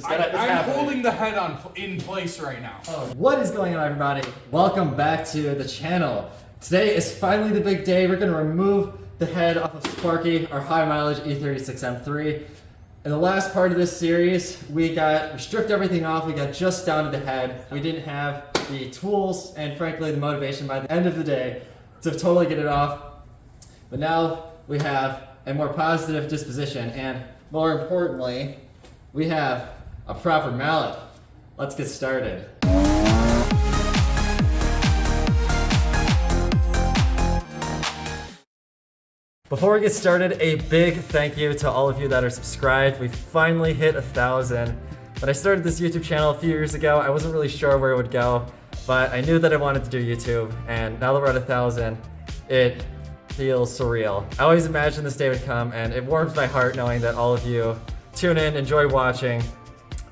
I'm holding the head in place right now. Oh, what is going on, everybody? Welcome back to the channel. Today is finally the big day. We're gonna remove the head off of Sparky, our high mileage E36 M3. In the last part of this series, we stripped everything off. We got just down to the head. We didn't have the tools and frankly the motivation by the end of the day to totally get it off. But now we have a more positive disposition, and more importantly, we have a proper mallet. Let's get started. Before we get started, a big thank you to all of you that are subscribed. We finally hit 1,000. When I started this YouTube channel a few years ago, I wasn't really sure where it would go, but I knew that I wanted to do YouTube, and now that we're at 1,000, it feels surreal. I always imagined this day would come, and it warms my heart knowing that all of you tune in, enjoy watching.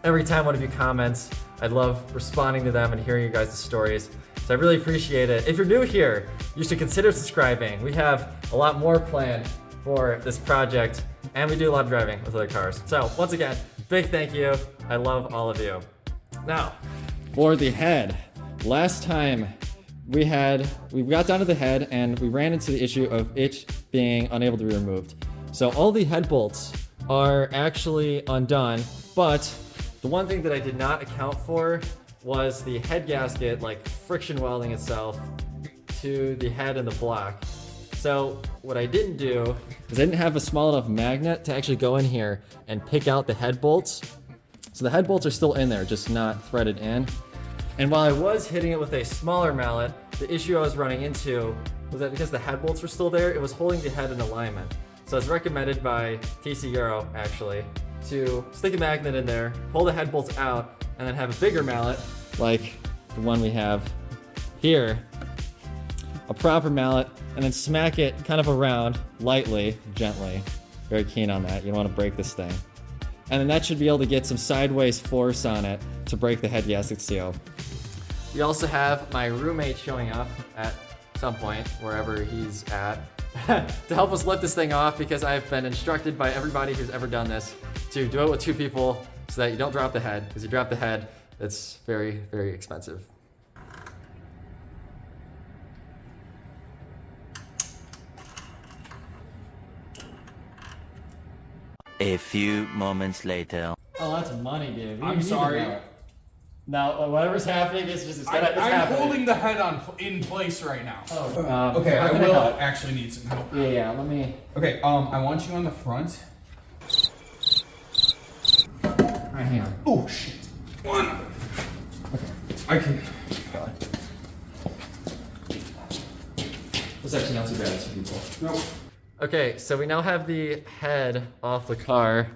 Every time one of you comments, I love responding to them and hearing you guys' stories. So I really appreciate it. If you're new here, you should consider subscribing. We have a lot more planned for this project, and we do a lot of driving with other cars. So once again, big thank you. I love all of you. Now, for the head. Last time we got down to the head and we ran into the issue of it being unable to be removed. So all the head bolts are actually undone, but the one thing that I did not account for was the head gasket, like friction welding itself to the head and the block. So what I didn't do is I didn't have a small enough magnet to actually go in here and pick out the head bolts. So the head bolts are still in there, just not threaded in. And while I was hitting it with a smaller mallet, the issue I was running into was that because the head bolts were still there, it was holding the head in alignment. So it's recommended by TC Euro, actually, to stick a magnet in there, pull the head bolts out, and then have a bigger mallet, like the one we have here, a proper mallet, and then smack it kind of around, lightly, gently. Very keen on that, you don't want to break this thing. And then that should be able to get some sideways force on it to break the head gasket seal. We also have my roommate showing up at some point, wherever he's at, to help us lift this thing off, because I've been instructed by everybody who's ever done this to do it with two people so that you don't drop the head, because you drop the head, it's very, very expensive. A few moments later. Oh, that's money, dude. I'm sorry. Now, whatever's happening is just, I'm happening. holding the head in place right now. Oh, okay, I how can will help? actually need some help. Yeah, let me... Okay, I want you on the front. Alright, hang on. Oh, shit. One. Okay. I can. It's actually not too bad, two people. Nope. Okay, so we now have the head off the car,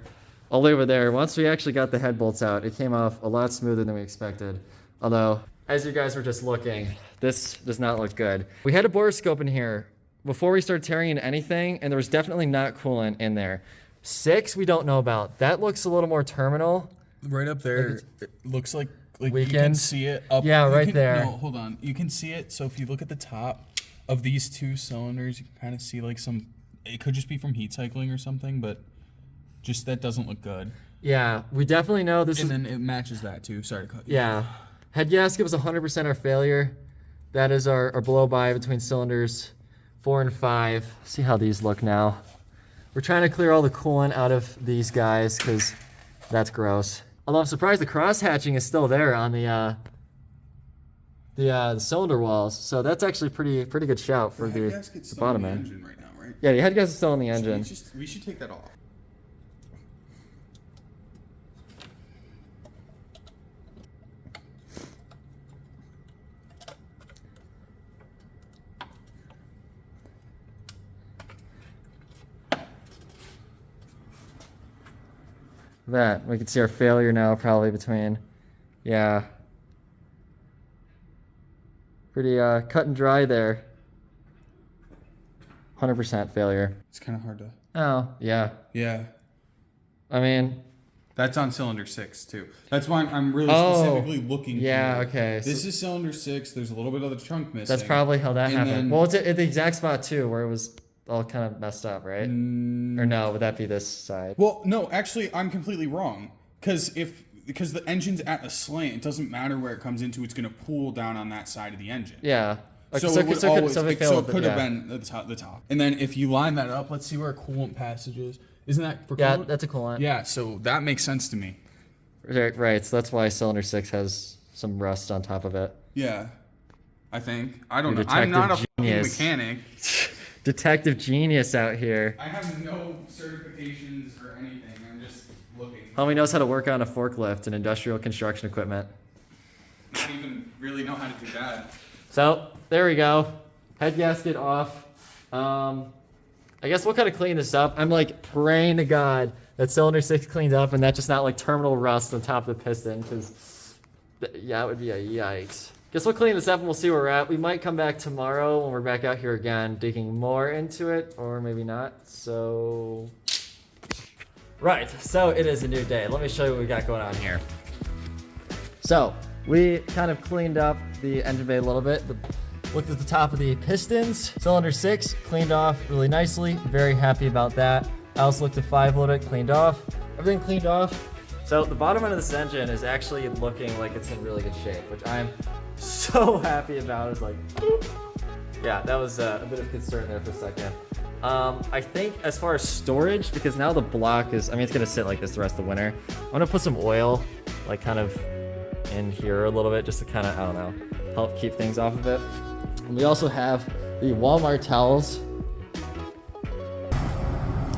all the way over there. Once we actually got the head bolts out, it came off a lot smoother than we expected. Although, as you guys were just looking, this does not look good. We had a borescope in here before we started tearing into anything, and there was definitely not coolant in there. 6, we don't know about. That looks a little more terminal. Right up there, it looks like you Weekend? can see it up. Yeah, right there. No, hold on. You can see it. So if you look at the top of these two cylinders, you can kind of see like some. It could just be from heat cycling or something, but just that doesn't look good. Yeah, we definitely know this is... And then it matches that too. Sorry to cut you. Yeah. Head gasket was 100% our failure. That is our blow by between cylinders 4 and 5. See how these look now. We're trying to clear all the coolant out of these guys because that's gross. Although I'm surprised the cross hatching is still there on the cylinder walls. So that's actually pretty good shout for the bottom end. Engine right now, right? Yeah, the head gasket is still in the engine. We should take that off. That we can see our failure now, probably between, yeah, pretty cut and dry there. 100% failure. It's kind of hard to. Oh, yeah. Yeah. I mean, That's on cylinder 6 too. That's why I'm really specifically looking. Yeah, for okay. This is cylinder 6. There's a little bit of the trunk missing. That's probably how that And happened. then- Well, it's at the exact spot too, where it was all kind of messed up, right? Or no, would that be this side? Well, no, actually, I'm completely wrong. Because if because the engine's at a slant, it doesn't matter where it comes into. It's going to pull down on that side of the engine. Yeah. So it would always. So it could have been the top. And then if you line that up, let's see where a coolant passage is. Isn't that for coolant? Yeah, that's a coolant. Yeah, so that makes sense to me. Right, so that's why cylinder 6 has some rust on top of it. Yeah, I think. I don't You're know. I'm not a fucking genius. mechanic. Detective genius out here. I have no certifications or anything. I'm just looking. Homie knows how to work on a forklift and industrial construction equipment. I don't even really know how to do that. So, there we go. Head gasket off. I guess we'll kind of clean this up. I'm like praying to God that cylinder 6 cleaned up and that's just not like terminal rust on top of the piston, because yeah, it would be a yikes. Guess we'll clean this up and we'll see where we're at. We might come back tomorrow when we're back out here again, digging more into it, or maybe not. So, right, so it is a new day. Let me show you what we got going on here. So, we kind of cleaned up the engine bay a little bit. Looked at the top of the pistons. Cylinder 6 cleaned off really nicely. Very happy about that. I also looked at 5 load it, cleaned off. Everything cleaned off. So the bottom end of this engine is actually looking like it's in really good shape, which I'm so happy about. It's like, yeah, that was a bit of concern there for a second. I think as far as storage, because now the block is, it's gonna sit like this the rest of the winter. I'm gonna put some oil, like kind of in here a little bit, just to kind of, I don't know, help keep things off of it. And we also have the Walmart towels.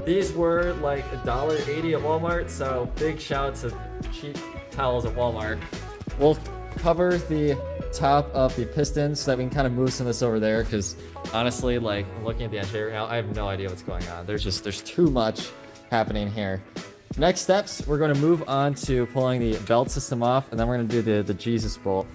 These were like $1.80 at Walmart, so big shout to cheap towels at Walmart. We'll cover the top of the pistons so that we can kind of move some of this over there, because honestly, like, I'm looking at the engine right now, I have no idea what's going on. There's too much happening here. Next steps, we're going to move on to pulling the belt system off, and then we're going to do the Jesus bolt,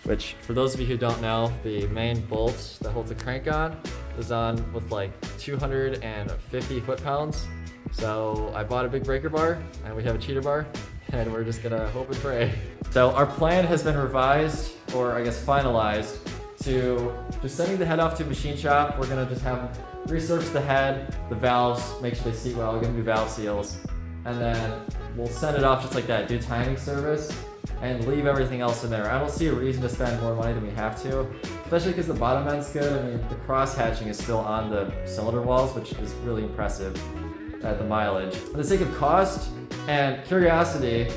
which, for those of you who don't know, the main bolt that holds the crank on is on with like 250 foot-pounds. So I bought a big breaker bar, and we have a cheater bar, and we're just gonna hope and pray. So our plan has been revised, or I guess finalized, to just sending the head off to a machine shop. We're gonna just have them research the head, the valves, make sure they seat well, we're gonna do valve seals, and then we'll send it off just like that, do timing service, and leave everything else in there. I don't see a reason to spend more money than we have to, especially because the bottom end's good. The cross hatching is still on the cylinder walls, which is really impressive at the mileage. For the sake of cost and curiosity,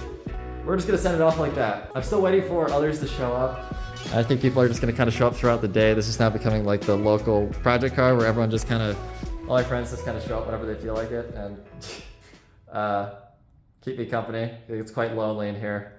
we're just gonna send it off like that. I'm still waiting for others to show up. I think people are just gonna kind of show up throughout the day. This is now becoming like the local project car where everyone just kind of, all my friends just kind of show up whenever they feel like it and keep me company. It's quite lonely in here.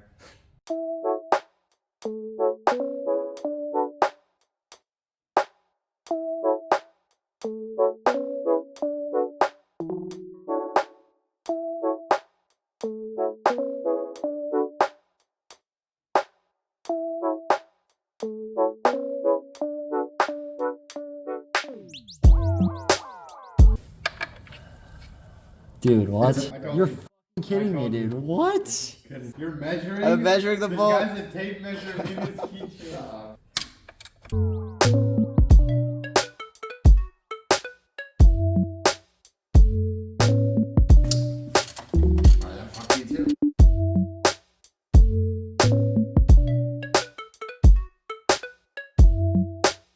Dude, what? You're f***ing kidding me, dude. What? You're measuring? I'm measuring the bolt. This guy's a tape measure in his keychain.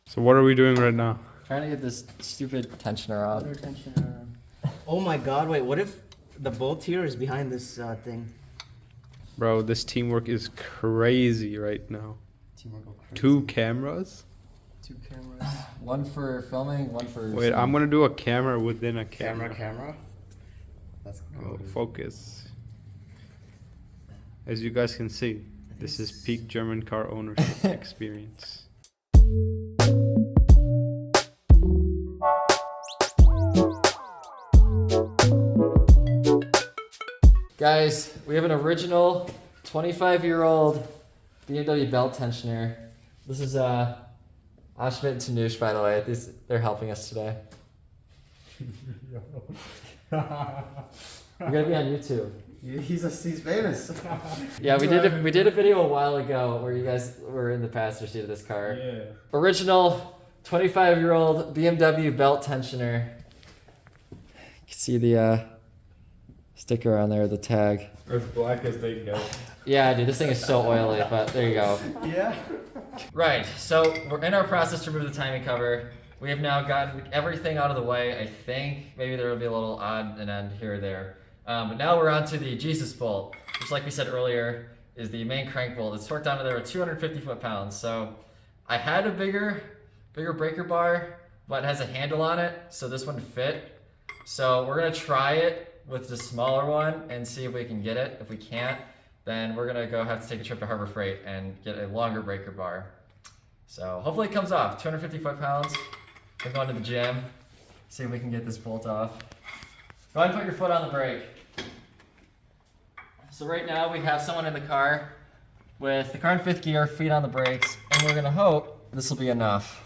So what are we doing right now? Trying to get this stupid tensioner off. Oh my god, wait, what if the bolt here is behind this thing? Bro, this teamwork is crazy right now. Two cameras? Two cameras. One for filming, one for... Wait, I'm gonna do a camera within a camera. Camera? That's Oh, focus. As you guys can see, this is peak German car ownership experience. Guys, we have an original 25-year-old BMW belt tensioner. This is Ashmit and Tanush, by the way. They're helping us today. We're gonna be on YouTube. He's famous. Yeah, we did a video a while ago where you guys were in the passenger seat of this car. Yeah. Original 25-year-old BMW belt tensioner. You can see the sticker on there, the tag. As black as they go. Yeah, dude, this thing is so oily, but there you go. Yeah. Right, so we're in our process to remove the timing cover. We have now gotten everything out of the way, I think. Maybe there will be a little odd an end here or there. But now we're on to the Jesus bolt, which like we said earlier, is the main crank bolt. It's torqued down to there with 250 foot-pounds. So I had a bigger breaker bar, but it has a handle on it, so this one fit. So we're gonna try it with the smaller one and see if we can get it. If we can't, then we're gonna have to take a trip to Harbor Freight and get a longer breaker bar. So hopefully it comes off. 250 foot-pounds. We're going to the gym. See if we can get this bolt off. Go ahead and put your foot on the brake. So right now we have someone in the car with the car in 5th gear, feet on the brakes, and we're gonna hope this will be enough.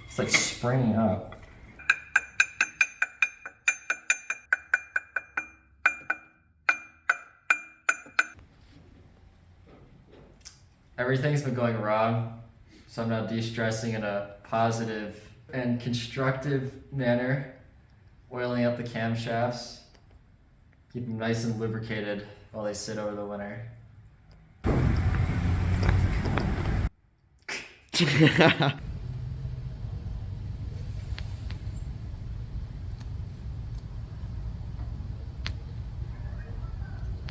It's like springing up. Everything's been going wrong, so I'm now de-stressing in a positive and constructive manner, oiling up the camshafts, keep them nice and lubricated while they sit over the winter.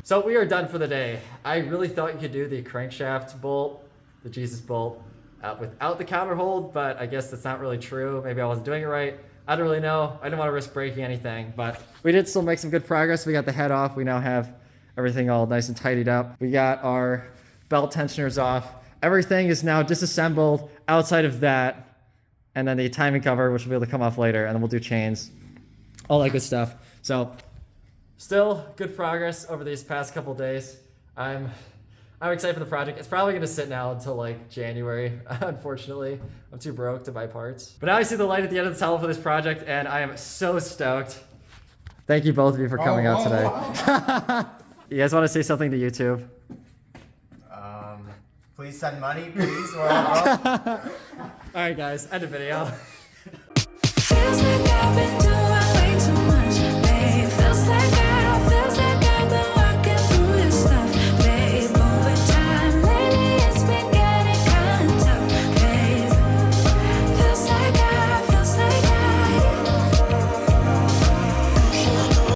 So we are done for the day. I really thought you could do the crankshaft bolt, the Jesus bolt, without the counter hold, but I guess that's not really true. Maybe I wasn't doing it right. I don't really know. I didn't want to risk breaking anything, but we did still make some good progress. We got the head off. We now have everything all nice and tidied up. We got our belt tensioners off. Everything is now disassembled outside of that, and then the timing cover, which will be able to come off later, and then we'll do chains, all that good stuff. So still good progress over these past couple days. I'm excited for the project. It's probably gonna sit now until like January, unfortunately. I'm too broke to buy parts. But now I see the light at the end of the tunnel for this project, and I am so stoked. Thank you both of you for coming out today. You guys wanna say something to YouTube? Please send money, please. Or All right guys, end the video. Feels like I've been doing